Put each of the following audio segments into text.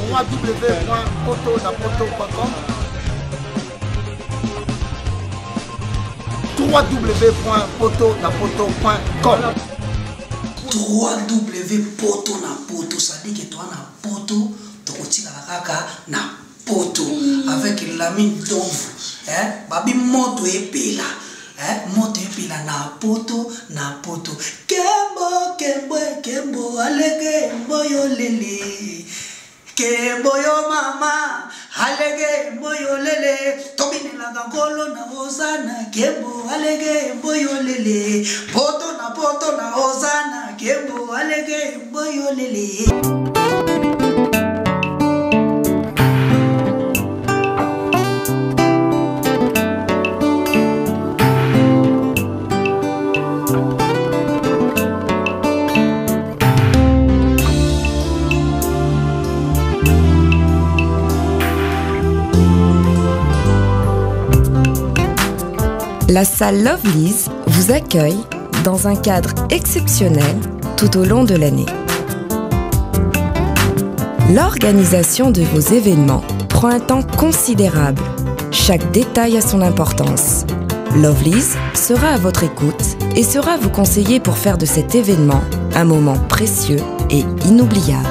www.potonapoto.com www.potonapoto.com www.potonapoto, ça dit que toi na poto tokotika kaka na poto avec la mine d'ombre babi moto epela moto epela na poto kembo alege mboyo lele kembo yo mama alege mboyo lele tobine la gangolo na ozana kembo alege mboyo lele poto na ozana kembo alege mboyo lele. La salle Lovely's vous accueille dans un cadre exceptionnel tout au long de l'année. L'organisation de vos événements prend un temps considérable. Chaque détail a son importance. Lovely's sera à votre écoute et saura vous conseiller pour faire de cet événement un moment précieux et inoubliable.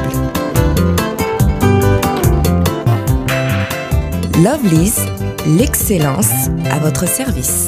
Lovely's, l'excellence à votre service.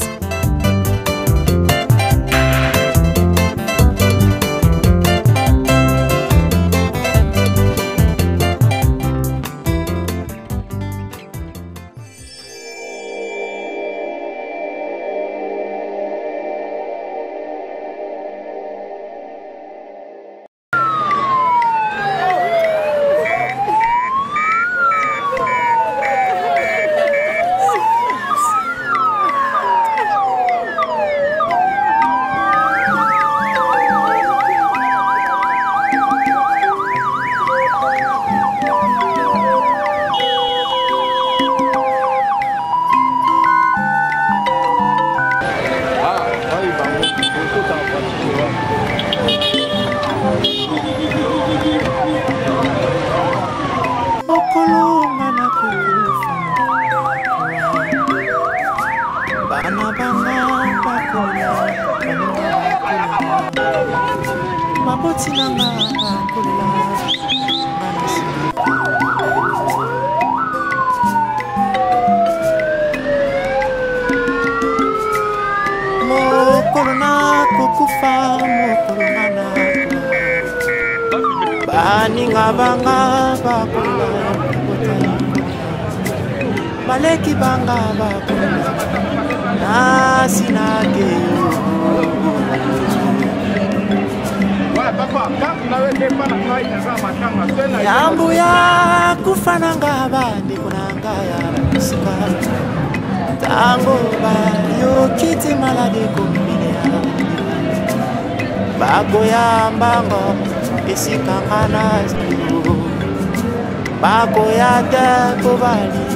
Maleki banga bakuna nasinake yambu ya kufananga bandi kunanga ya musika tango ba yo kiti malade kombinea bako ya mbango esikangana zio bako ya tempo bali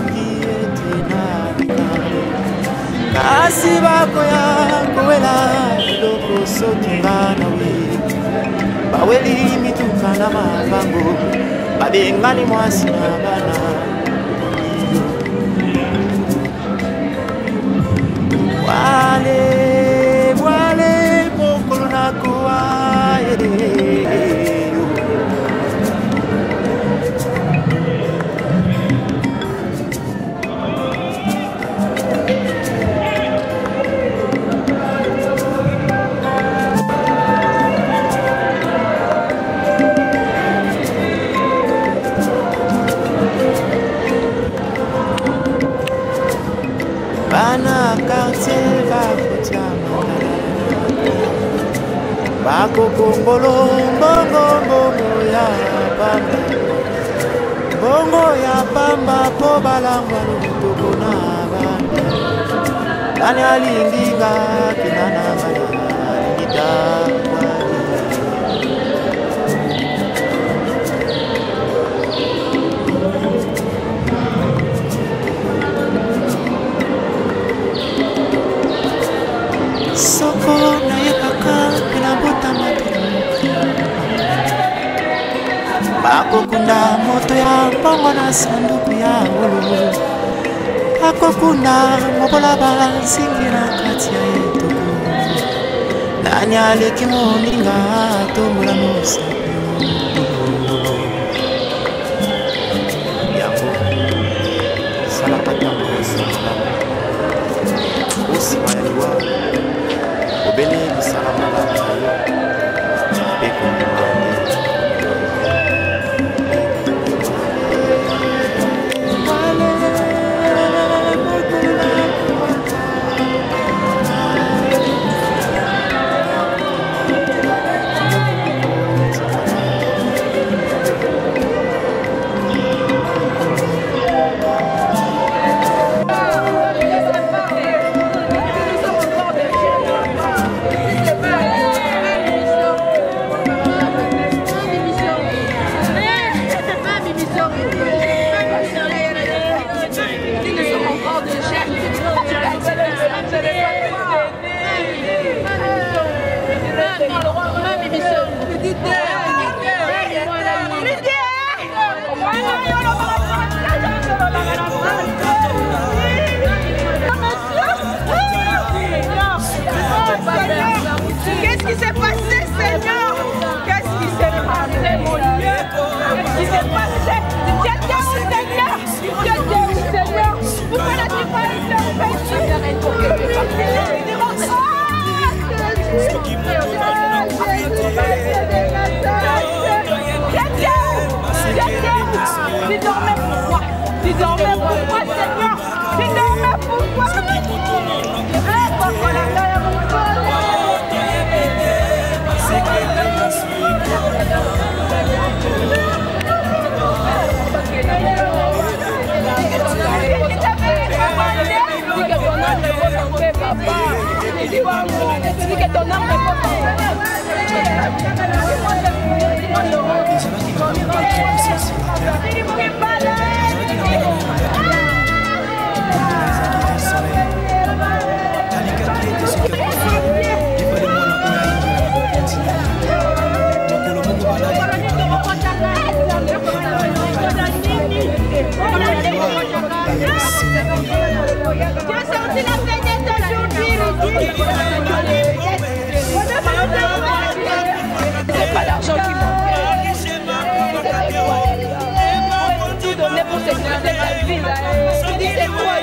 kasi bako ya kowela loko sokingana we baweli mituka na mabango babengani mwasi na bana wale mokolo na kuwa bana quartier bako kongolo bongo ya pamba bongo ya pamba po balangwa lutoko na bana nani alingiga kinana maya soko na yepaka na bota matu bako akokunda moto ya mbongo na sanduku ya ngulu akokunda mobola banzingi na kati ya etoko nani aleki moninga tombola mosapi yango salaka ntango esala osima ya liwa obele misala malamu na yo mpe kondima nde Qu'est-ce qui s'est passé, Seigneur? Qu'est-ce qui s'est passé, mon Dieu? Qu'est-ce qui s'est passé? J'étais où, Seigneur? J'étais où, Seigneur? Pourquoi n'as-tu pas été au péché? Tu dormais pourquoi? Tu dormais pourquoi, Seigneur? Tu dormais pourquoi? C'est pas l'argent qui manque. Tout donner pour sécuriser ta vie là. Tu dis c'est quoi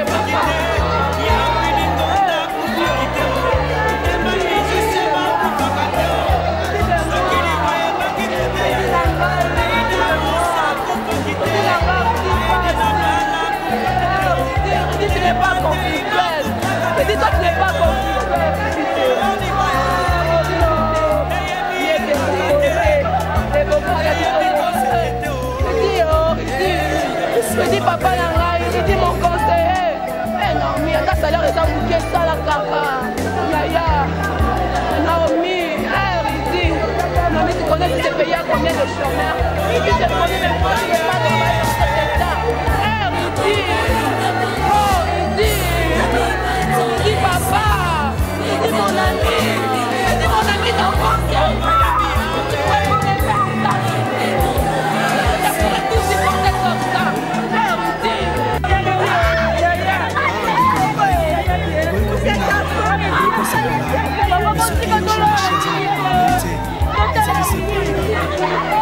Papa. n'es pas conflictuel. Je dis, toi, tu n'es pas conflictuel. Je dis, papa, je dis, mon conseiller. Eh non, mais ta salaire est à bouquet, ça la capa. Yaya, Naomi, Ridi. Naomi, tu connais que tu es payé à combien de chômeurs? Je te connais même pas, tu ne peux pas travailler dans cet état. Ridi, oh, Ridi, papa, Ridi, mon ami, Ridi, mon ami d'enfance. Tu pourrais pas me faire ça. Tu pourrais tout supporter comme ça.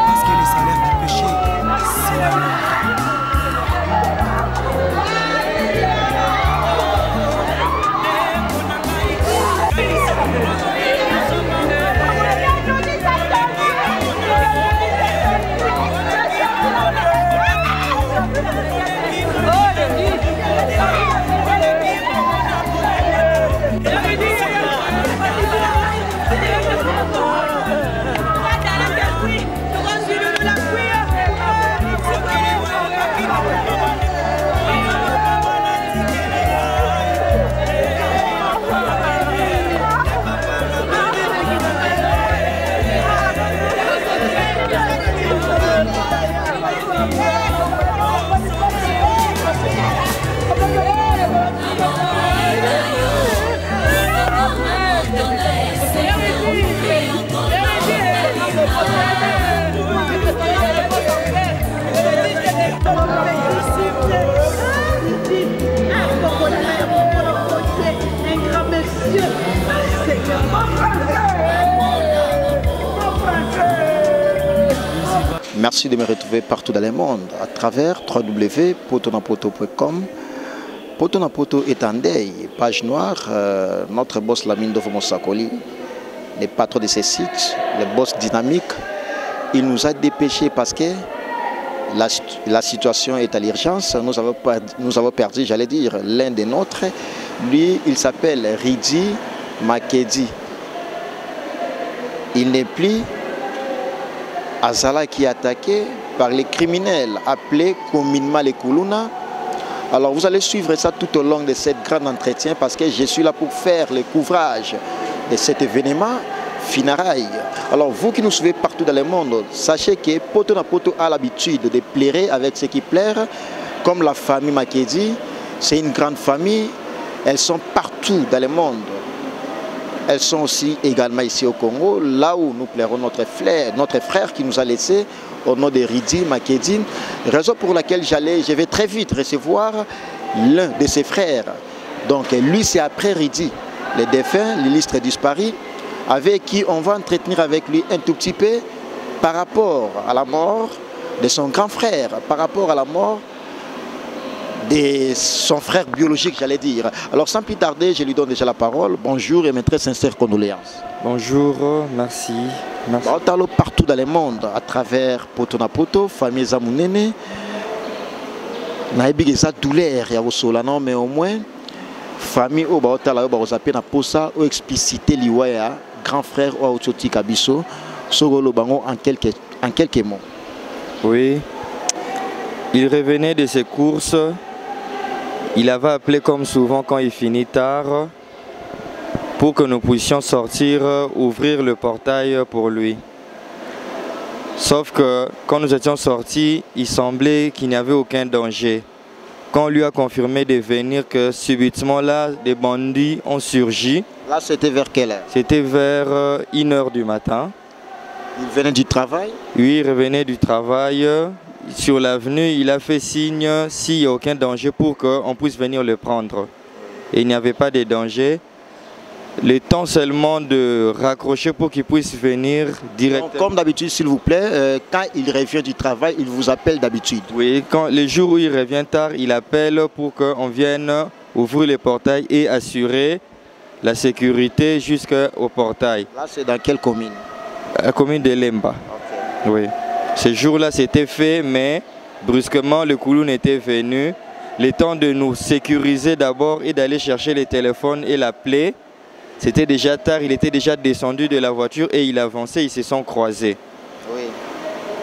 Parce que les salaires du péché, c'est la mort. Merci de me retrouver partout dans le monde à travers www.potonapoto.com. Potonapoto est en deuil, page noire. Notre boss Lamine Dovomosakoli, le patron de ces sites, le boss dynamique, il nous a dépêchés parce que la situation est à l'urgence. Nous avons perdu, j'allais dire, l'un des nôtres. Lui, il s'appelle Ridi Makedi. Il n'est plus Azala qui est attaqué par les criminels appelés communément les Kuluna. Alors vous allez suivre ça tout au long de cette grande entretien parce que je suis là pour faire le couvrage de cet événement Finaraï. Alors vous qui nous suivez partout dans le monde, sachez que Potonapoto a l'habitude de plaire avec ce qui plaire, comme la famille Makedi. C'est une grande famille, elles sont partout dans le monde. Elles sont aussi également ici au Congo, là où nous plairons notre frère qui nous a laissé au nom de Ridi Makedi. Raison pour laquelle je vais très vite recevoir l'un de ses frères. Donc lui c'est après Ridi, le défunt, l'illustre disparu, avec qui on va entretenir avec lui un tout petit peu par rapport à la mort de son grand frère, par rapport à la mort de son frère biologique, j'allais dire. Alors sans plus tarder, je lui donne déjà la parole. Bonjour et mes très sincères condoléances. Bonjour, merci. Partout dans le monde, à travers Potonapoto, famille Zamounene, naïbi eza douleur ya bosola non mais au moins famille au baotala au baozape na posa au expliciter liwa ya grand frère au Ototi Kabiso sogolo bango en quelques mots. Oui. Il revenait de ses courses. Il avait appelé comme souvent quand il finit tard pour que nous puissions sortir, ouvrir le portail pour lui. Sauf que quand nous étions sortis, il semblait qu'il n'y avait aucun danger. Quand on lui a confirmé de venir, que subitement là, des bandits ont surgi. Là, c'était vers quelle heure? C'était vers 1h du matin. Il venait du travail? Oui, il revenait du travail. Sur l'avenue, il a fait signe s'il n'y a aucun danger pour qu'on puisse venir le prendre. Et il n'y avait pas de danger. Le temps seulement de raccrocher pour qu'il puisse venir directement. Donc, comme d'habitude, s'il vous plaît, quand il revient du travail, il vous appelle d'habitude? Oui, les jours où il revient tard, il appelle pour qu'on vienne ouvrir le portail et assurer la sécurité jusqu'au portail. Là, c'est dans quelle commune? La commune de Lemba. Okay. Oui. Ce jour-là, c'était fait, mais brusquement, le Kouloun était venu le temps de nous sécuriser d'abord et d'aller chercher les téléphones et l'appeler. C'était déjà tard, il était déjà descendu de la voiture et il avançait, ils se sont croisés. Oui.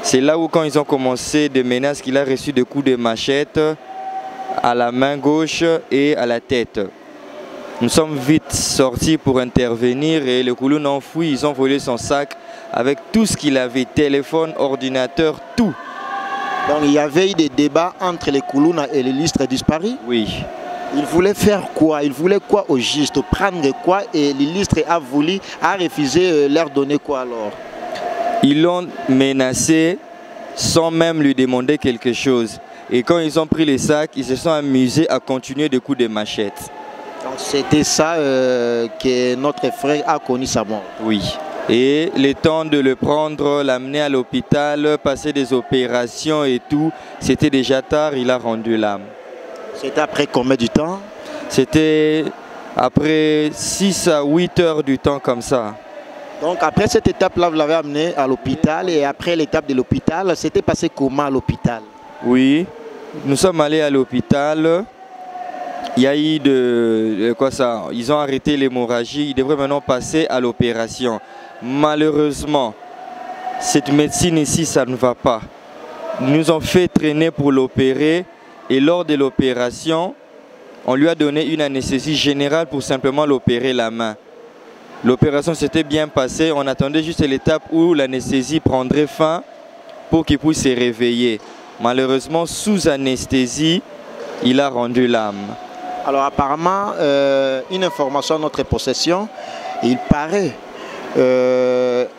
C'est là où quand ils ont commencé des menaces, qu'il a reçu des coups de machette à la main gauche et à la tête. Nous sommes vite sortis pour intervenir et le Koulouna enfoui, ils ont volé son sac avec tout ce qu'il avait, téléphone, ordinateur, tout. Donc il y avait eu des débats entre les Koulouna et l'illustre disparu. Oui. Il voulait faire quoi? Il voulait quoi au juste? Prendre quoi? Et l'illustre a refusé leur donner quoi alors? Ils l'ont menacé sans même lui demander quelque chose. Et quand ils ont pris les sacs, ils se sont amusés à continuer des coups de machette. Donc c'était ça que notre frère a connu sa mort. Oui. Et le temps de le prendre, l'amener à l'hôpital, passer des opérations et tout, c'était déjà tard, il a rendu l'âme. C'était après combien de temps? C'était après 6 à 8 heures du temps comme ça. Donc après cette étape-là, vous l'avez amené à l'hôpital et après l'étape de l'hôpital, c'était passé comment à l'hôpital? Oui, nous sommes allés à l'hôpital. Il y a eu quoi ça? Ils ont arrêté l'hémorragie, ils devraient maintenant passer à l'opération. Malheureusement, cette médecine ici, ça ne va pas. Ils nous ont fait traîner pour l'opérer et lors de l'opération, on lui a donné une anesthésie générale pour simplement l'opérer la main. L'opération s'était bien passée, on attendait juste l'étape où l'anesthésie prendrait fin pour qu'il puisse se réveiller. Malheureusement, sous anesthésie, il a rendu l'âme. Alors apparemment, une information à notre possession, il paraît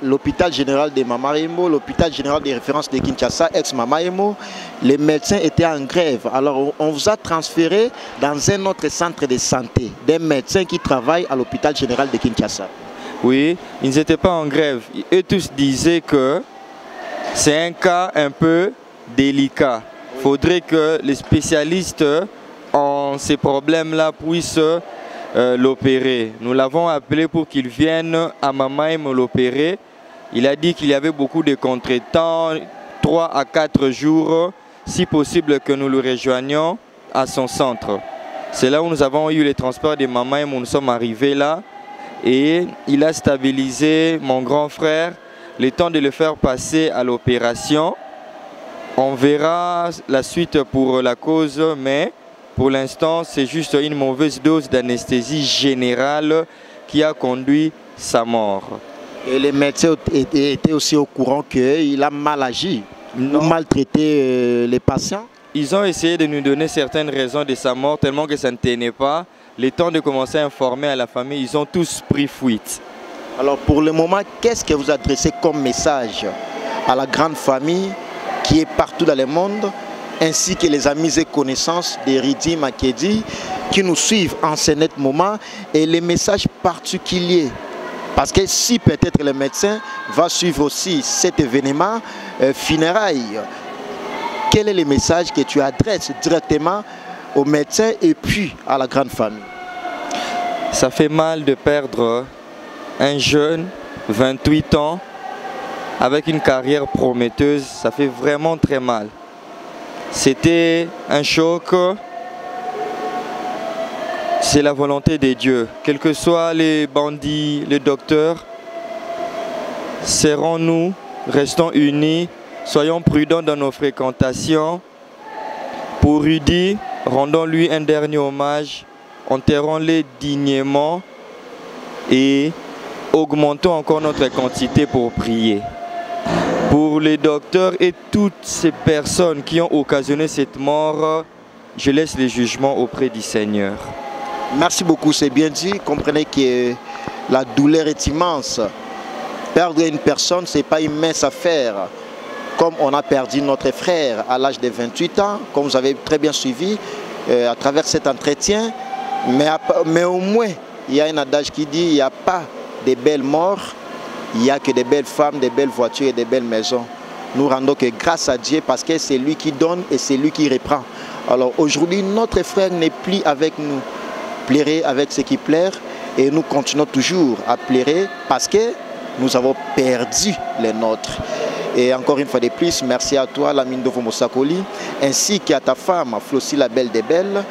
l'hôpital général de Mamaimo, l'hôpital général de référence de Kinshasa, ex-Mamaimo, les médecins étaient en grève. Alors on vous a transféré dans un autre centre de santé, des médecins qui travaillent à l'hôpital général de Kinshasa. Oui, ils n'étaient pas en grève. Eux tous disaient que c'est un cas un peu délicat. Il faudrait que les spécialistes en ces problèmes-là puissent l'opérer. Nous l'avons appelé pour qu'il vienne à Mamaimo l'opérer. Il a dit qu'il y avait beaucoup de contretemps, 3 à 4 jours, si possible que nous le rejoignions à son centre. C'est là où nous avons eu les transports de Mamaimo, nous sommes arrivés là et il a stabilisé mon grand frère, le temps de le faire passer à l'opération. On verra la suite pour la cause, mais pour l'instant, c'est juste une mauvaise dose d'anesthésie générale qui a conduit sa mort. Et les médecins étaient aussi au courant qu'il a mal agi, maltraité les patients? Ils ont essayé de nous donner certaines raisons de sa mort, tellement que ça ne tenait pas. Le temps de commencer à informer à la famille, ils ont tous pris fuite. Alors pour le moment, qu'est-ce que vous adressez comme message à la grande famille qui est partout dans le monde, ainsi que les amis et connaissances de Ridi Makedi qui nous suivent en ce net moment, et les messages particuliers? Parce que si peut-être le médecin va suivre aussi cet événement funérailles, quel est le message que tu adresses directement aux médecins et puis à la grande famille? Ça fait mal de perdre un jeune, 28 ans, avec une carrière prometteuse. Ça fait vraiment très mal. C'était un choc. C'est la volonté de Dieu. Quels que soient les bandits, les docteurs, serrons-nous, restons unis, soyons prudents dans nos fréquentations. Pour Rudy, rendons-lui un dernier hommage, enterrons-les dignement et augmentons encore notre quantité pour prier. Pour les docteurs et toutes ces personnes qui ont occasionné cette mort, je laisse les jugements auprès du Seigneur. Merci beaucoup, c'est bien dit. Comprenez que la douleur est immense. Perdre une personne, ce n'est pas une mince affaire. Comme on a perdu notre frère à l'âge de 28 ans, comme vous avez très bien suivi à travers cet entretien. Mais au moins, il y a un adage qui dit il n'y a pas de belles morts, il n'y a que de belles femmes, de belles voitures et de belles maisons. Nous rendons que grâce à Dieu parce que c'est lui qui donne et c'est lui qui reprend. Alors aujourd'hui, notre frère n'est plus avec nous. Pleurer avec ce qui plaire et nous continuons toujours à pleurer parce que nous avons perdu les nôtres. Et encore une fois de plus, merci à toi, Lamine Dovo Mosakoli, ainsi qu'à ta femme, Flossie la Belle des Belles,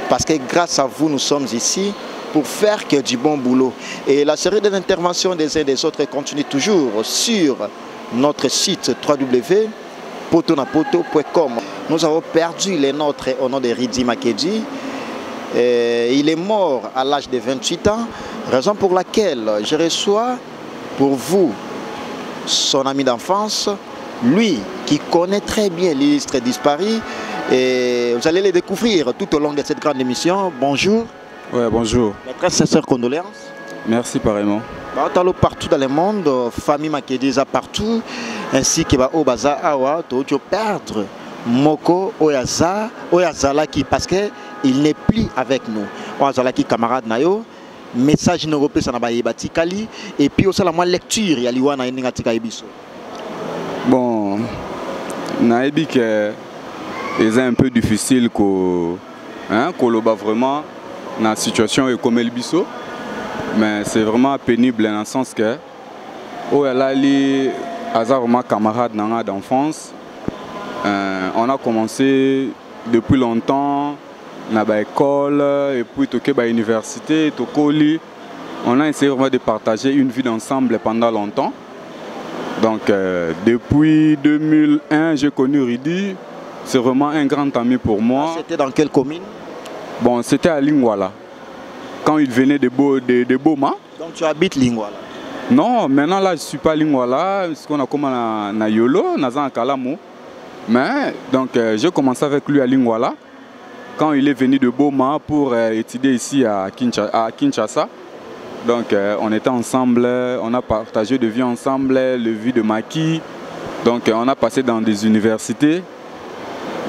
parce que grâce à vous, nous sommes ici pour faire que du bon boulot. Et la série des interventions des uns et des autres continue toujours sur notre site www.potonapoto.com. Nous avons perdu les nôtres au nom de Ridi Makedi. Il est mort à l'âge de 28 ans, raison pour laquelle je reçois pour vous son ami d'enfance, lui qui connaît très bien l'illustre disparu, et vous allez le découvrir tout au long de cette grande émission. Bonjour. Ouais, bonjour. Mes très sincères condoléances. Merci pareillement. Partout dans le monde, famille Makedi partout, ainsi que Obaza Awa, tu perdre Moko Oyaza, Oyazalaki, parce qu'il n'est plus avec nous. Oyazalaki camarade Nayo. Message européen ça n'a pas batikali et puis aussi la moins lecture ya liwa na ninga tika ebiso. Bon, naebi que c'est un peu difficile ko loba vraiment dans la situation et comme elbiso, mais c'est vraiment pénible dans le sens que oh là li vraiment camarade nanga d'enfance. On a commencé depuis longtemps. On a l'école et puis à l'université, on a essayé vraiment de partager une vie ensemble pendant longtemps. Donc depuis 2001, j'ai connu Ridi. C'est vraiment un grand ami pour moi. C'était dans quelle commune? Bon, c'était à Lingwala. Quand il venait de Boma. Donc tu habites Lingwala? Non, maintenant là je ne suis pas à Lingwala. Parce qu'on a commencé à Yolo, à Kalamo. Mais donc j'ai commencé avec lui à Lingwala. Quand il est venu de Boma pour étudier ici à Kinshasa. Donc on était ensemble, on a partagé de vie ensemble, le vie de maquis. Donc on a passé dans des universités.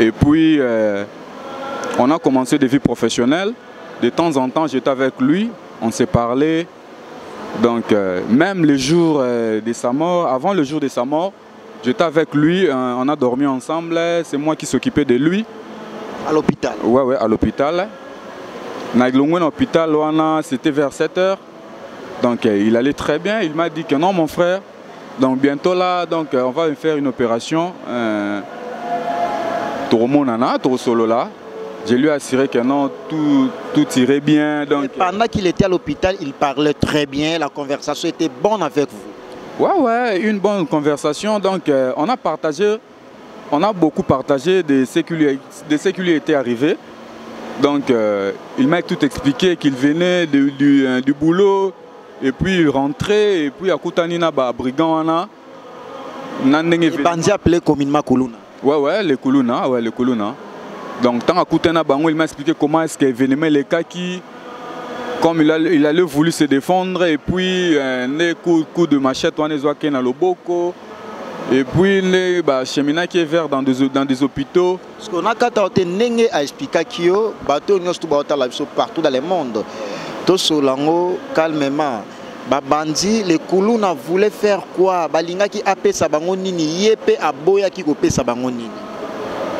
Et puis on a commencé des vies professionnelles. De temps en temps j'étais avec lui, on s'est parlé. Donc même le jour de sa mort, avant le jour de sa mort, j'étais avec lui, on a dormi ensemble, c'est moi qui s'occupais de lui. À l'hôpital? Ouais, à l'hôpital. Dans l'hôpital, c'était vers 7 h. Donc il allait très bien. Il m'a dit que non, mon frère, donc bientôt là, donc, on va faire une opération. Je lui ai assuré que non, tout irait bien. Donc, pendant qu'il était à l'hôpital, il parlait très bien, la conversation était bonne avec vous? Ouais, une bonne conversation. Donc on a beaucoup partagé de ce qui lui était arrivé. Donc il m'a tout expliqué qu'il venait du boulot et puis il rentrait et puis à Koutanina brigand. Les bandits appelés communément Kuluna. Ouais, les Kuluna. Donc tant à Koutana Bango, il m'a expliqué comment est-ce qu'il venait les kaki. Comme il allait voulu se défendre et puis un coup de machette on est zoaké dans le boko. Et puis les chemins qui est vers dans des hôpitaux. Parce qu'on a quand on a expliqué que bateau partout dans le monde. Tout solango calmement. Babandi les Kuluna voulaient faire quoi? Balinga qui appelle sa bango nini yépe aboya qui kopé sa bango nini.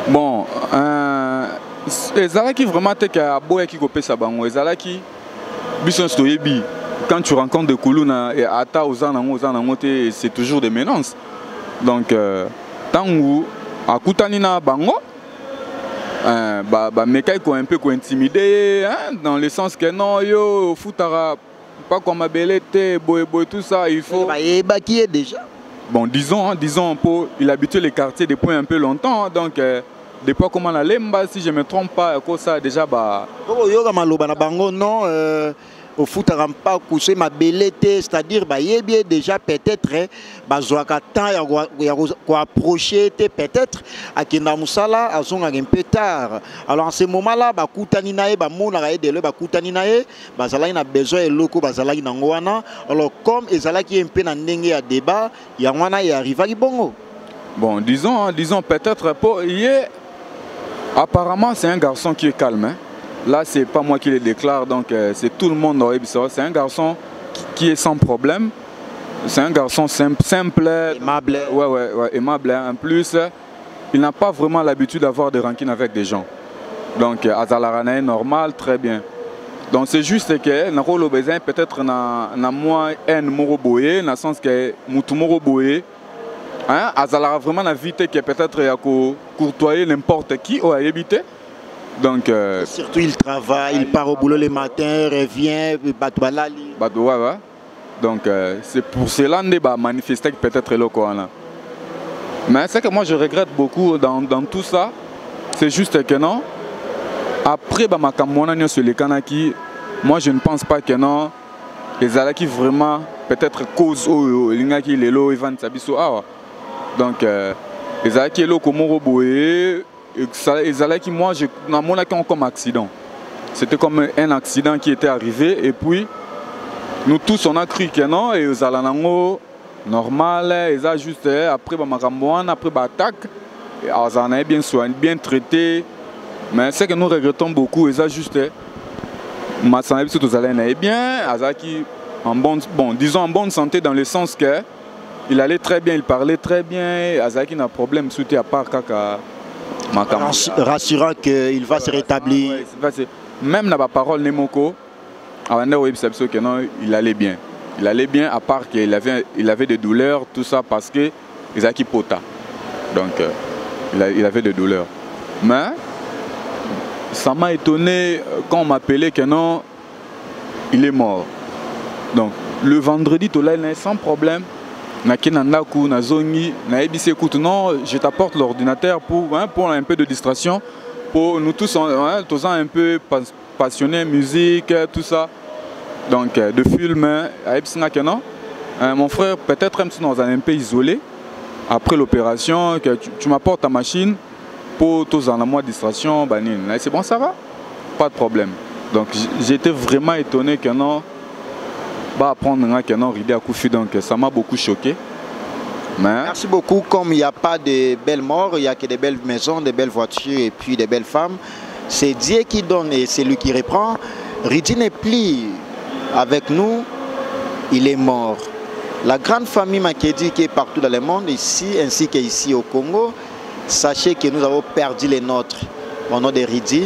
Bon, ezalaki vraiment te que aboya qui kopé sa bango ezalaki bison stoyebi. Quand tu rencontres des Kuluna et ata ozanango c'est toujours des menaces. Donc, tangu à Koutanina Bango, Mekai est un peu intimidé, dans le sens que non, yo, foutara, pas comme ma bellette, boy, tout ça, il faut. Qui est déjà? Bon, disons, il habitait les quartiers depuis un peu longtemps, donc, depuis comment la lemba, si je ne me trompe pas, ça déjà, non. Au foot pas coucher ma bellette, c'est-à-dire déjà peut-être approcher peut-être à Kindamusala à son un peu tard. Alors en ce moment-là Koutaninae a besoin de locaux alors comme ezala qui un peu na ndenge ya débat yangwana y arrive à bongo. Bon, disons peut-être pour apparemment c'est un garçon qui est calme. Là, c'est pas moi qui le déclare, donc c'est tout le monde dans Ebissa. C'est un garçon qui est sans problème. C'est un garçon simple. Aimable. Ouais, aimable. En plus, il n'a pas vraiment l'habitude d'avoir des rancines avec des gens. Donc, Azalarana est normal, très bien. Donc, c'est juste que, Narolo Bézin, peut-être, na moi, un moro boye, dans le sens que, Moutoumoro boye, hein, azala vraiment la vie qui est peut-être à courtoyer n'importe qui ou à éviter. Donc surtout il travaille, il part au boulot le matin, revient, batoualali. Ouais. Donc c'est pour cela qu'on va manifester peut-être le Coran. Mais c'est que moi je regrette beaucoup dans tout ça. C'est juste que non. Après ma camonane sur les kanaki, moi je ne pense pas que non. Les alaki vraiment peut-être cause les qui les lots Ivan Sabiso. Donc les alaki lo comme roboé. Les alaki moi je dans mon accueil comme accident. C'était comme un accident qui était arrivé et puis nous tous on a cru que non et aux alanango normal, ils ont juste après Makamouane, après attaque, ils en avaient bien soigné, bien traité. Mais c'est que nous regrettons beaucoup, ils ont juste Massaneb surtout allait bien, Azaki en bonne, disons en bonne santé dans le sens que il allait très bien, il parlait très bien, Azaki n'a problème surtout à part Kaka Makamouane. Rassurant qu'il va se rétablir. Même dans la parole Nemoko, il allait bien. Il allait bien à part qu'il avait des douleurs, tout ça parce que Isaki Pota. Donc il avait des douleurs. Mais ça m'a étonné quand on m'appelait que non, il est mort. Donc le vendredi, tu l'as sans problème. Non, je t'apporte l'ordinateur pour un peu de distraction. Pour nous tous, tous un peu passionnés, musique, tout ça. Donc de film, mon frère peut-être dans un peu isolé. Après l'opération, tu m'apportes ta machine pour tous en mois de distraction. C'est bon, ça va? Pas de problème. Donc j'étais vraiment étonné que non, apprendre que non, rider à Koufi, donc ça m'a beaucoup choqué. Mais... Merci beaucoup. Comme il n'y a pas de belles morts, il n'y a que des belles maisons, des belles voitures et puis des belles femmes. C'est Dieu qui donne et c'est lui qui reprend. Ridi n'est plus avec nous, il est mort. La grande famille Makedi qui est partout dans le monde, ici ainsi qu'ici au Congo, sachez que nous avons perdu les nôtres au nom de Ridi,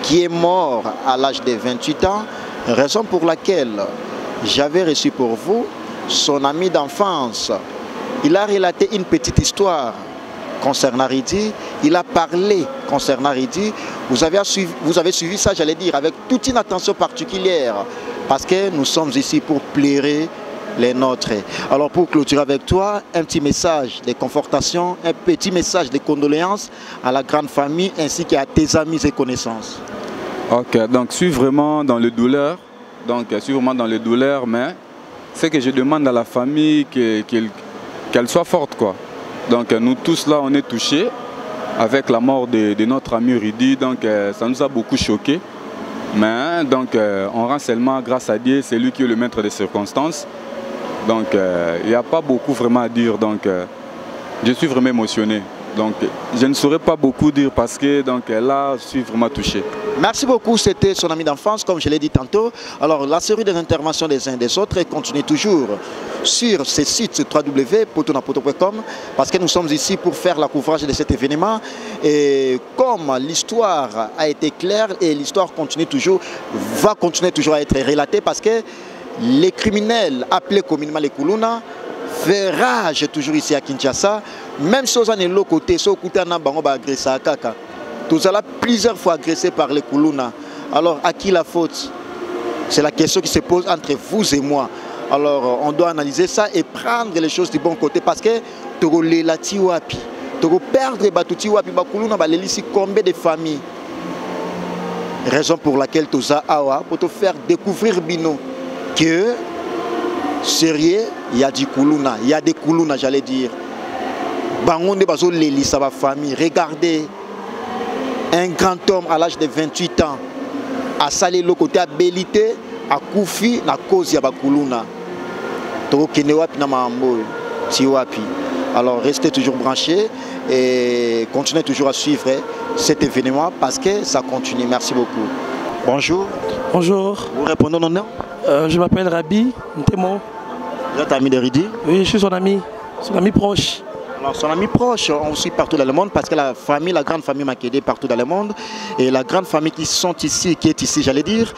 qui est mort à l'âge de 28 ans, raison pour laquelle j'avais reçu pour vous son ami d'enfance. Il a relaté une petite histoire concernant Ridi, il a parlé concernant Ridi. Vous avez suivi ça, j'allais dire, avec toute une attention particulière, parce que nous sommes ici pour plaire les nôtres. Alors pour clôturer avec toi, un petit message de confortation, un petit message de condoléances à la grande famille ainsi qu'à tes amis et connaissances. Ok, donc je suis vraiment dans le douleur, mais ce que je demande à la famille, qu'elle soit forte, quoi. Donc nous tous là, on est touchés avec la mort de notre ami Ridi, donc ça nous a beaucoup choqués. Mais donc on rend seulement grâce à Dieu, c'est lui qui est le maître des circonstances. Donc il n'y a pas beaucoup vraiment à dire, donc je suis vraiment émotionné. Donc je ne saurais pas beaucoup dire parce que donc, là je suis vraiment touché. Merci beaucoup, c'était son ami d'enfance comme je l'ai dit tantôt. Alors la série des interventions des uns et des autres continue toujours sur ce site www.potonapoto.com parce que nous sommes ici pour faire la couvrage de cet événement. Et comme l'histoire a été claire et l'histoire continue toujours, va continuer toujours à être relatée parce que les criminels appelés communément les Kuluna fait rage toujours ici à Kinshasa. Même si on est de l'autre côté, si on a agressé à Kaka, tous allons plusieurs fois agressés par les Kuluna. Alors à qui la faute? C'est la question qui se pose entre vous et moi. Alors on doit analyser ça et prendre les choses du bon côté parce que tu la tiwapi, tu perdre batuti wapi bakuluna balelisi combien de familles. Raison pour laquelle tu as awa pour te faire découvrir bino que sérieux, il y a du Kuluna, il y a des Kuluna, j'allais dire. Bangonde bazo leli sa famille. Regardez un grand homme à l'âge de 28 ans a salé le côté à Bélité, à Koufi, na cause ya Kuluna. To kenewapi na mambo, tiwapi. Alors restez toujours branchés et continuez toujours à suivre cet événement parce que ça continue. Merci beaucoup. Bonjour. Bonjour. Vous répondez au nom? Je m'appelle Rabi Ntemo. Vous êtes ami de Ridi? Oui, je suis son ami proche. Alors son ami proche, on suit partout dans le monde parce que la grande famille Makedi est partout dans le monde. Et la grande famille qui sont ici, qui est ici, j'allais dire,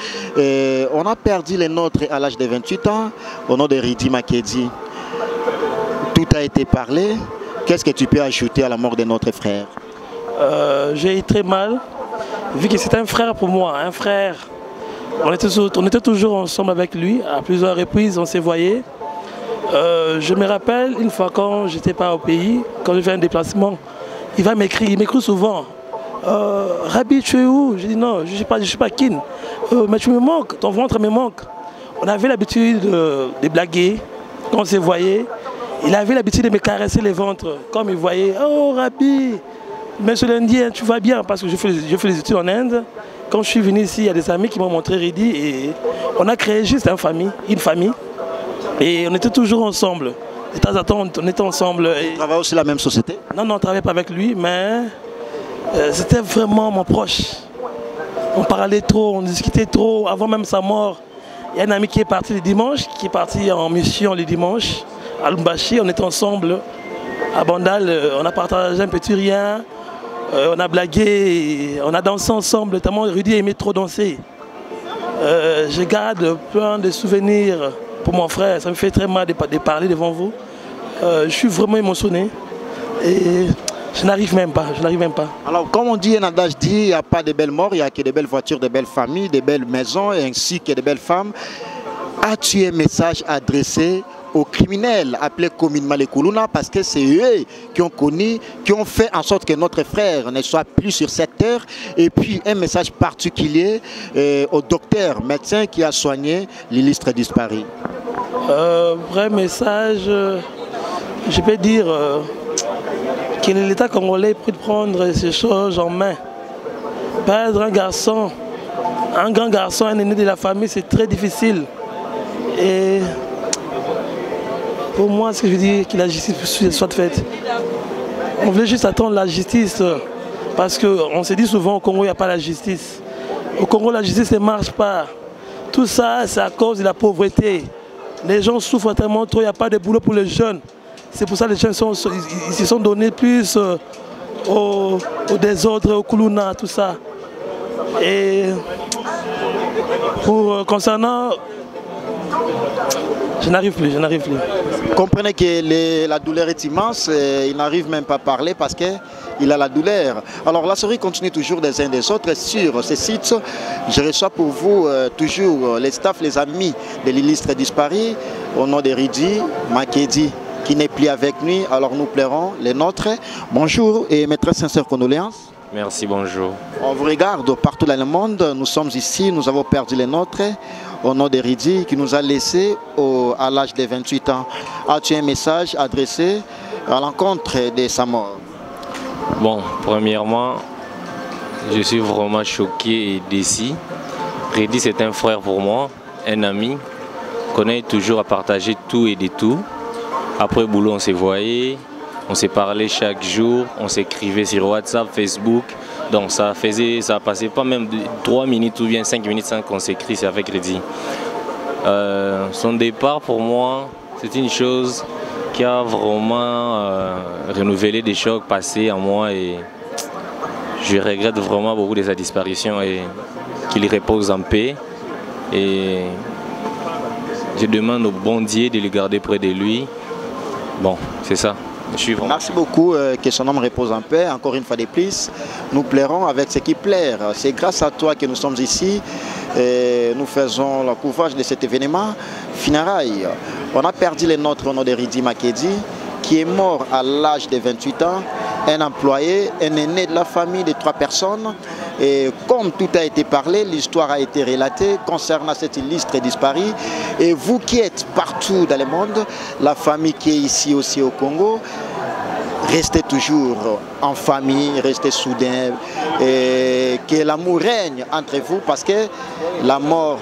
on a perdu les nôtres à l'âge de 28 ans au nom de Ridi Makedi. tout a été parlé. Qu'est-ce que tu peux ajouter à la mort de notre frère? J'ai eu très mal, vu que c'était un frère pour moi, un frère. On était toujours ensemble avec lui, à plusieurs reprises, on s'est voyés. Je me rappelle une fois quand j'étais pas au pays, quand je fais un déplacement, il va m'écrire, il m'écrit souvent. Rabi, tu es où? Je dis non, je ne suis pas kin. Mais tu me manques, ton ventre me manque. On avait l'habitude de blaguer quand on se voyait. Il avait l'habitude de me caresser le ventre quand il me voyait. Oh Rabi, monsieur l'Indien, tu vas bien? Parce que je fais les études en Inde. Quand je suis venu ici, il y a des amis qui m'ont montré Ridi et on a créé juste une famille. Et on était toujours ensemble. De temps en temps, on était ensemble. Tu travailles aussi la même société? Non, non, on ne travaillait pas avec lui, mais c'était vraiment mon proche. On parlait trop, on discutait trop. Avant même sa mort, il y a un ami qui est parti le dimanche, qui est parti en mission le dimanche à Lumbashi. On était ensemble à Bandal, on a partagé un petit rien. On a blagué, on a dansé ensemble, tellement Rudy aimait trop danser. Je garde plein de souvenirs pour mon frère, ça me fait très mal de parler devant vous. Je suis vraiment émotionné et je n'arrive même pas, Alors comme on dit, un adage dit, il n'y a pas de belles morts, il n'y a que de belles voitures, de belles familles, de belles maisons ainsi que de belles femmes. As-tu un message adressé aux criminels appelés communément les Koulouna, parce que c'est eux qui ont connu, qui ont fait en sorte que notre frère ne soit plus sur cette terre. Et puis un message particulier au docteur, médecin qui a soigné l'illustre disparu. Vrai message, je peux dire que l'État congolais peut prendre ces choses en main. Perdre un garçon, un grand garçon, un aîné de la famille, c'est très difficile. Et pour moi, ce que je dis, que la justice soit faite. On voulait juste attendre la justice, parce qu'on se dit souvent au Congo, il n'y a pas la justice. Au Congo, la justice ne marche pas. Tout ça, c'est à cause de la pauvreté. Les gens souffrent tellement trop, il n'y a pas de boulot pour les jeunes. C'est pour ça que les jeunes ils se sont donnés plus aux désordres, aux Koulouna, tout ça. Et concernant... Je n'arrive plus. Comprenez que la douleur est immense, il n'arrive même pas à parler parce qu'il a la douleur. Alors la série continue toujours des uns des autres sur ces sites. Je reçois pour vous toujours les staffs, les amis de l'illustre disparu, au nom de Ridi Makedi, qui n'est plus avec nous, alors nous pleurons les nôtres. Bonjour et mes très sincères condoléances. Merci, bonjour. On vous regarde partout dans le monde, nous sommes ici, nous avons perdu les nôtres. Au nom de Ridi qui nous a laissé à l'âge de 28 ans. As-tu un message adressé à l'encontre de sa mort? Bon, premièrement, je suis vraiment choqué et déçu. Ridi, c'est un frère pour moi, un ami, qu'on a toujours à partager tout et de tout. Après le boulot, on s'est voyé, on s'est parlé chaque jour, on s'écrivait sur WhatsApp, Facebook. Donc ça passait pas même 3 minutes ou bien 5 minutes sans qu'on s'écrit, c'est avec Ridi. Son départ pour moi, c'est une chose qui a vraiment renouvelé des chocs passés en moi et je regrette vraiment beaucoup de sa disparition et qu'il repose en paix. Et je demande au bon Dieu de le garder près de lui. Bon, c'est ça. Merci beaucoup, que son homme repose en paix. Encore une fois de plus, nous plairons avec ce qui plaire. C'est grâce à toi que nous sommes ici. Et nous faisons le couvrage de cet événement funérailles. On a perdu les nôtres au nom de Ridi Makedi, qui est mort à l'âge de 28 ans. Un employé, un aîné de la famille de 3 personnes. Et comme tout a été parlé, l'histoire a été relatée concernant cet illustre disparu. Et vous qui êtes partout dans le monde, la famille qui est ici aussi au Congo, restez toujours en famille, restez soudés, et que l'amour règne entre vous parce que la mort,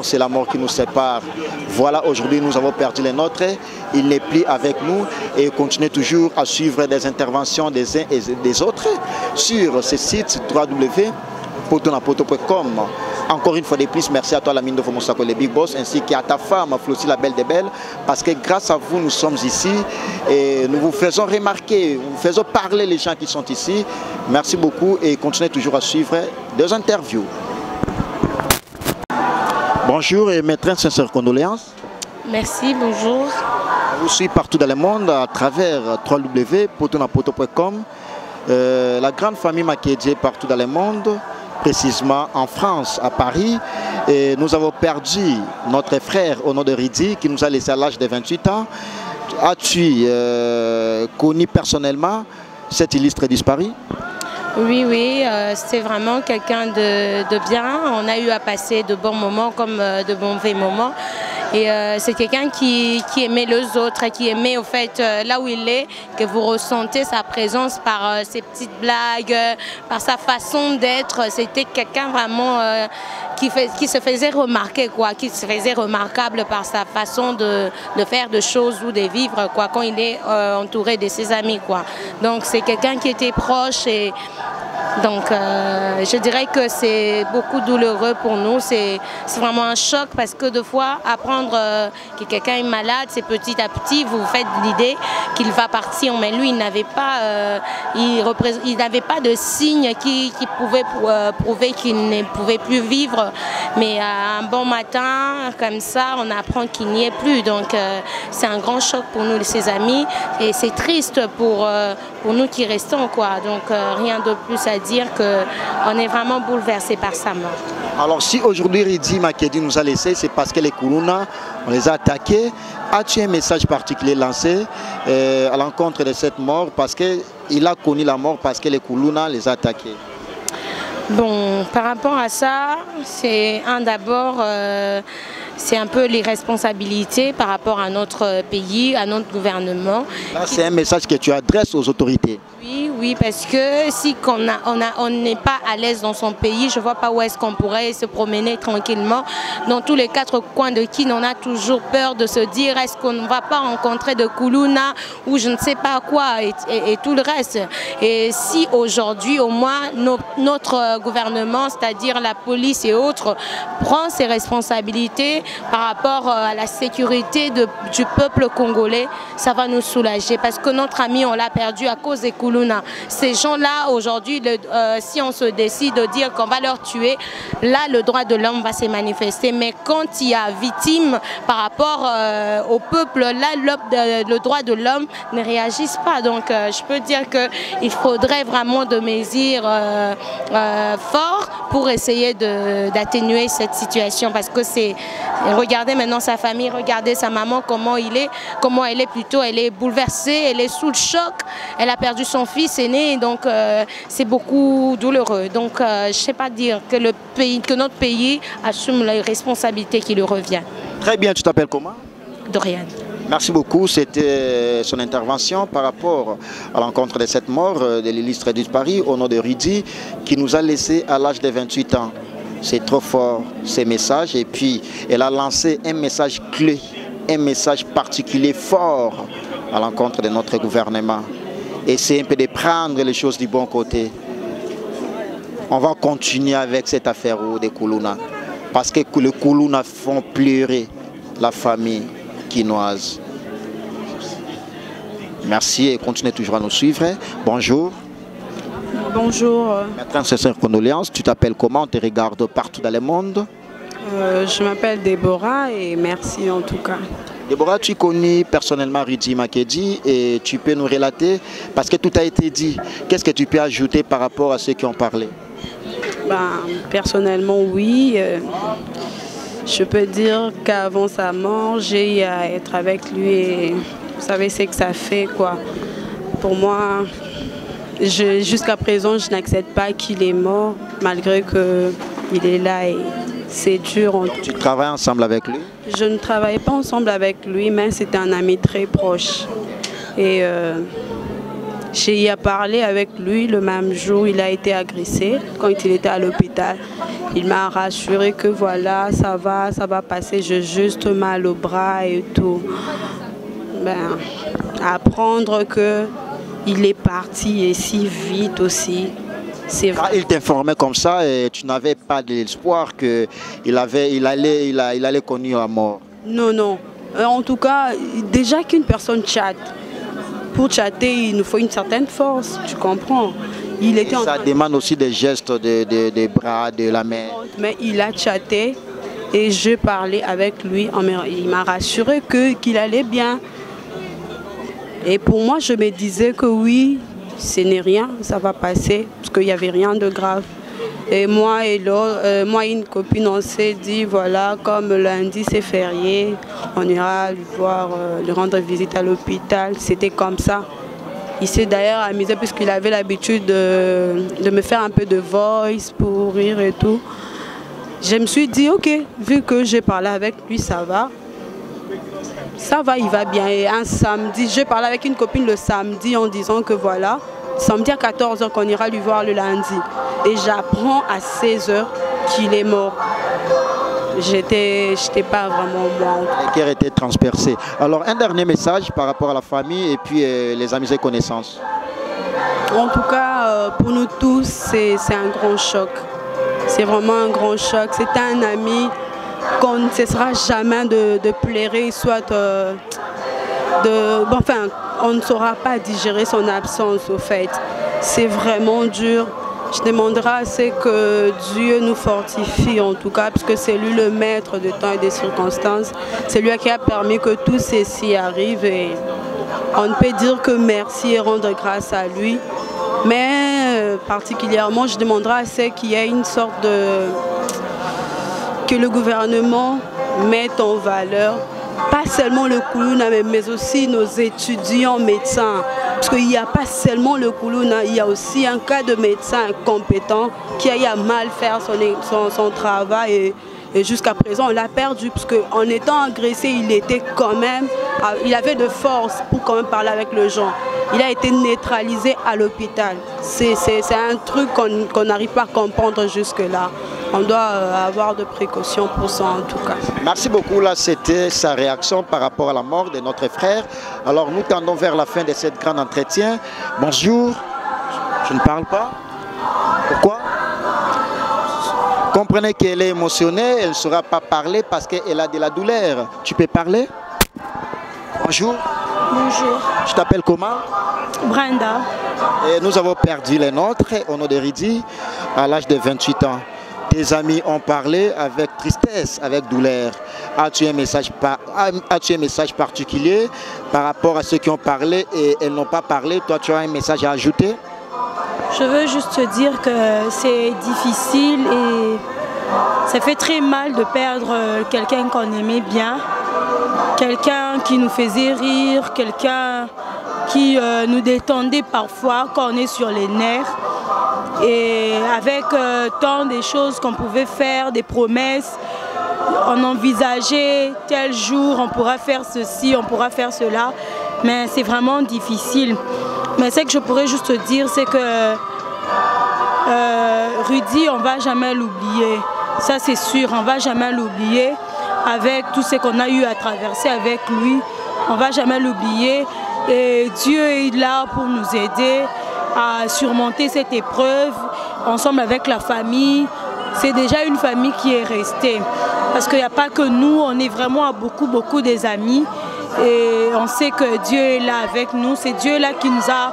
c'est la mort qui nous sépare. Voilà, aujourd'hui nous avons perdu les nôtres, il n'est plus avec nous et continuez toujours à suivre des interventions des uns et des autres sur ce site www.potonapoto.com. Encore une fois de plus, merci à toi, Lamine de Fomosako, le Big Boss, ainsi qu'à ta femme, Flossie, la Belle des Belles, parce que grâce à vous, nous sommes ici et nous vous faisons remarquer, nous faisons parler les gens qui sont ici. Merci beaucoup et continuez toujours à suivre des interviews. Bonjour et mes très sincères condoléances. Merci, bonjour. On vous suit partout dans le monde à travers www.potonapoto.com. La grande famille Makedje partout dans le monde, précisément en France, à Paris. Et nous avons perdu notre frère au nom de Ridi qui nous a laissé à l'âge de 28 ans. As-tu connu personnellement cet illustre disparu? Oui, c'était vraiment quelqu'un de bien. On a eu à passer de bons moments comme de mauvais moments. Et c'est quelqu'un qui aimait les autres, qui aimait au fait là où il est, que vous ressentez sa présence par ses petites blagues, par sa façon d'être. C'était quelqu'un vraiment qui se faisait remarquer, quoi, qui se faisait remarquable par sa façon de faire des choses ou de vivre, quoi, quand il est entouré de ses amis, quoi. Donc c'est quelqu'un qui était proche et donc je dirais que c'est beaucoup douloureux pour nous, c'est vraiment un choc parce que des fois apprendre que quelqu'un est malade, c'est petit à petit, vous vous faites l'idée qu'il va partir, mais lui il n'avait pas, il n'avait pas de signe qui pouvait prouver qu'il ne pouvait plus vivre, mais un bon matin comme ça on apprend qu'il n'y est plus, donc c'est un grand choc pour nous, ses amis, et c'est triste pour nous qui restons, quoi. Donc rien de plus à dire qu'on est vraiment bouleversé par sa mort. Alors si aujourd'hui Ridi Makedji nous a laissé, c'est parce que les Kuluna, on les a attaqués. As-tu un message particulier lancé à l'encontre de cette mort, parce qu'il a connu la mort parce que les Kuluna les a attaqués? Bon, par rapport à ça, c'est d'abord, c'est un peu l'irresponsabilité par rapport à notre pays, à notre gouvernement. Là, c'est un message que tu adresses aux autorités. Oui, parce que si on n'est pas à l'aise dans son pays, je ne vois pas où est-ce qu'on pourrait se promener tranquillement. Dans tous les quatre coins de Kin, on a toujours peur de se dire est-ce qu'on ne va pas rencontrer de Kuluna ou je ne sais pas quoi et tout le reste. Et si aujourd'hui au moins notre gouvernement, c'est-à-dire la police et autres, prend ses responsabilités par rapport à la sécurité du peuple congolais, ça va nous soulager parce que notre ami on l'a perdu à cause des Kuluna. Ces gens-là, aujourd'hui, si on se décide de dire qu'on va leur tuer, là, le droit de l'homme va se manifester. Mais quand il y a victime par rapport au peuple, là, le droit de l'homme ne réagisse pas. Donc, je peux dire qu'il faudrait vraiment de mesures fortes pour essayer d'atténuer cette situation. Parce que c'est... Regardez maintenant sa famille, regardez sa maman, comment elle est plutôt, elle est bouleversée, elle est sous le choc, elle a perdu son fils aîné, donc c'est beaucoup douloureux. Donc je ne sais pas dire que notre pays assume les responsabilités qui lui revient. Très bien, tu t'appelles comment? Dorian. Merci beaucoup, c'était son intervention par rapport à l'encontre de cette mort de l'illustre disparu au nom de Ridi qui nous a laissé à l'âge de 28 ans. C'est trop fort ces messages, et puis elle a lancé un message clé, un message particulier fort à l'encontre de notre gouvernement. Et c'est un peu de prendre les choses du bon côté. On va continuer avec cette affaire des Kuluna, parce que les Kuluna font pleurer la famille quinoise. Merci et continuez toujours à nous suivre. Bonjour. Bonjour. Maintenant, c'est une condoléance. Tu t'appelles comment? On te regarde partout dans le monde. Je m'appelle Déborah et merci en tout cas. Déborah, tu connais personnellement Ridi Makedji et tu peux nous relater, parce que tout a été dit. Qu'est-ce que tu peux ajouter par rapport à ceux qui ont parlé? Personnellement, oui. Je peux dire qu'avant sa mort, j'ai eu à être avec lui et vous savez ce que ça fait, quoi. Pour moi, jusqu'à présent, je n'accepte pas qu'il est mort, malgré qu'il est là et c'est dur. Tu travailles ensemble avec lui? Je ne travaille pas ensemble avec lui, mais c'était un ami très proche. Et j'ai eu à parler avec lui le même jour où il a été agressé, quand il était à l'hôpital. Il m'a rassuré que voilà, ça va passer, j'ai juste mal au bras et tout. Apprendre qu'il est parti et si vite aussi. Il t'informait comme ça et tu n'avais pas d'espoir qu'il allait connaître la mort? Non. En tout cas, déjà qu'une personne chatte, pour chatter, il nous faut une certaine force, tu comprends. Ça demande aussi des gestes des bras, de la main. Mais il a chatté et je parlais avec lui. Il m'a rassuré qu'il allait bien. Et pour moi, je me disais que oui, ce n'est rien, ça va passer, parce qu'il n'y avait rien de grave. Et moi et une copine, on s'est dit, voilà, comme lundi c'est férié, on ira lui voir, lui rendre visite à l'hôpital. C'était comme ça. Il s'est d'ailleurs amusé puisqu'il avait l'habitude de me faire un peu de voice pour rire et tout. Je me suis dit, ok, vu que j'ai parlé avec lui, ça va, il va bien. Et un samedi, j'ai parlé avec une copine le samedi en disant que voilà, samedi à 14 h qu'on ira lui voir le lundi. Et j'apprends à 16 h qu'il est mort. J'étais pas vraiment moi. Le cœur était transpercé. Alors un dernier message par rapport à la famille et puis les amis et connaissances. En tout cas, pour nous tous, c'est un grand choc. C'est vraiment un grand choc. C'est un ami qu'on ne cessera jamais de pleurer, soit enfin, on ne saura pas digérer son absence au fait. C'est vraiment dur. Je demanderai à ce que Dieu nous fortifie en tout cas, parce que c'est lui le maître de temps et des circonstances. C'est lui qui a permis que tout ceci arrive et on ne peut dire que merci et rendre grâce à lui. Mais particulièrement, je demanderai à ce qu'il y ait une sorte de... que le gouvernement mette en valeur pas seulement le Kuluna, mais aussi nos étudiants médecins. Parce qu'il n'y a pas seulement le Kuluna, il y a aussi un cas de médecin incompétent qui a eu à mal faire son travail et jusqu'à présent on l'a perdu parce qu'en étant agressé, il avait de force pour quand même parler avec les gens. Il a été neutralisé à l'hôpital. C'est un truc qu'on n'arrive pas à comprendre jusque-là. On doit avoir de précautions pour ça en tout cas. Merci beaucoup. Là, c'était sa réaction par rapport à la mort de notre frère. Alors, nous tendons vers la fin de ce grand entretien. Bonjour. Je ne parle pas. Pourquoi? Comprenez qu'elle est émotionnée. Elle ne saura pas parler parce qu'elle a de la douleur. Tu peux parler? Bonjour. Bonjour. Je t'appelle comment? Brenda. Et nous avons perdu les nôtres au nom de Ridi à l'âge de 28 ans. Tes amis ont parlé avec tristesse, avec douleur. As-tu un message particulier par rapport à ceux qui ont parlé et elles n'ont pas parlé? Toi, tu as un message à ajouter? Je veux juste te dire que c'est difficile et ça fait très mal de perdre quelqu'un qu'on aimait bien, quelqu'un qui nous faisait rire, quelqu'un qui nous détendait parfois quand on est sur les nerfs. Et avec tant de choses qu'on pouvait faire, des promesses, on envisageait tel jour, on pourra faire ceci, on pourra faire cela, mais c'est vraiment difficile. Mais ce que je pourrais juste te dire, c'est que Rudi, on ne va jamais l'oublier. Ça c'est sûr, on ne va jamais l'oublier. Avec tout ce qu'on a eu à traverser avec lui, on ne va jamais l'oublier. Et Dieu est là pour nous aider à surmonter cette épreuve, ensemble avec la famille. C'est déjà une famille qui est restée. Parce qu'il n'y a pas que nous, on est vraiment à beaucoup des amis. Et on sait que Dieu est là avec nous. C'est Dieu là qui nous a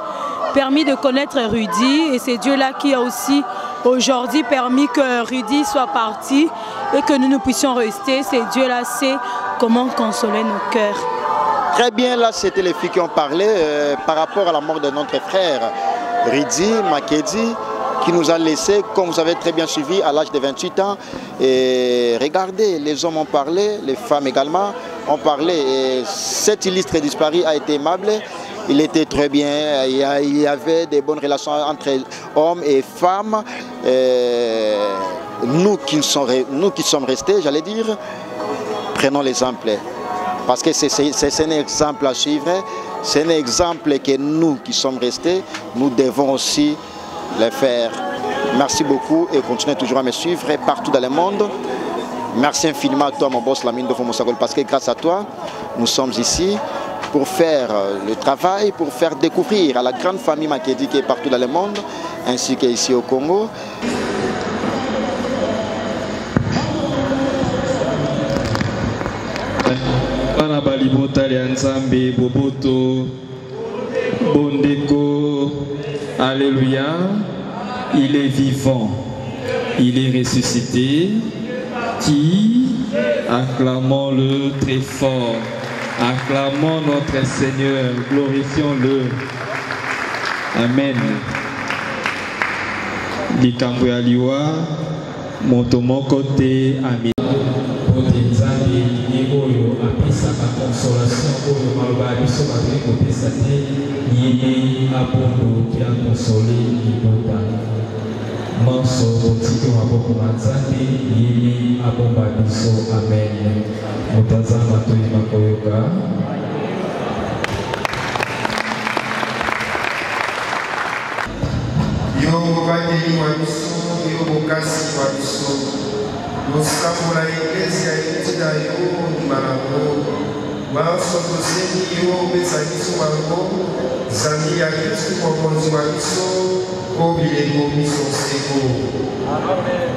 permis de connaître Rudi. Et c'est Dieu là qui a aussi aujourd'hui permis que Rudi soit parti et que nous puissions rester. C'est Dieu là sait comment consoler nos cœurs. Très bien, là c'était les filles qui ont parlé par rapport à la mort de notre frère Ridi Makedi, qui nous a laissé, comme vous avez très bien suivi, à l'âge de 28 ans. Et regardez, les hommes ont parlé, les femmes également ont parlé. Et cet illustre disparu a été aimable, il était très bien, il y avait des bonnes relations entre hommes et femmes. Et nous qui sommes restés, j'allais dire, prenons l'exemple. Parce que c'est un exemple à suivre. C'est un exemple que nous qui sommes restés, nous devons aussi le faire. Merci beaucoup et continuez toujours à me suivre partout dans le monde. Merci infiniment à toi, mon boss Lamine de Fomosagol, parce que grâce à toi, nous sommes ici pour faire le travail, pour faire découvrir à la grande famille Makedi qui est partout dans le monde, ainsi qu'ici au Congo. Boboto, Bondeko, Alléluia, il est vivant, il est ressuscité, qui acclamons-le très fort. Acclamons notre Seigneur, glorifions-le. Amen. Likambo ya liwa moto moko te ami. Pote nzambe ye oyo apisaka consolation oyo maloba biso bazali kopesa te ye apondo mpe akonsole libota. Manso botiki maboko na nzambe ye abomba biso. Amen. Moto nzambe atoyeba koyoka. Yo bobadeli wa biso, yo bokasi wa biso, losambola Eklezia eti na yo limalabo, manso tosengi yo opesa biso bango, Nzambe ya Kristu mokonzi wa biso, po bilembo biso seko. Amen.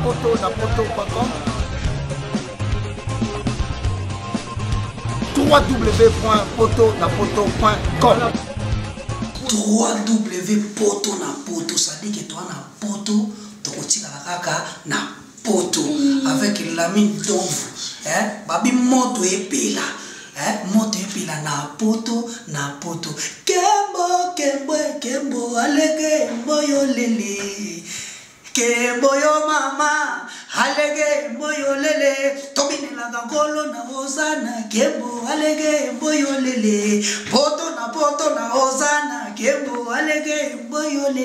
www.potonapoto.com www.potonapoto.com www.potonapoto, ça dit que toi na poto, tokotika kaka na poto avec la mine d'ombre, hein, babi moto epela, hein, moto epela na poto, kembo kembo kembo alege mboyo lele, kembo yo mama alege mboyo lele, tobine la gangolo na ozana, kembo alege mboyo lele, poto na ozana, kembo alege mboyo lele.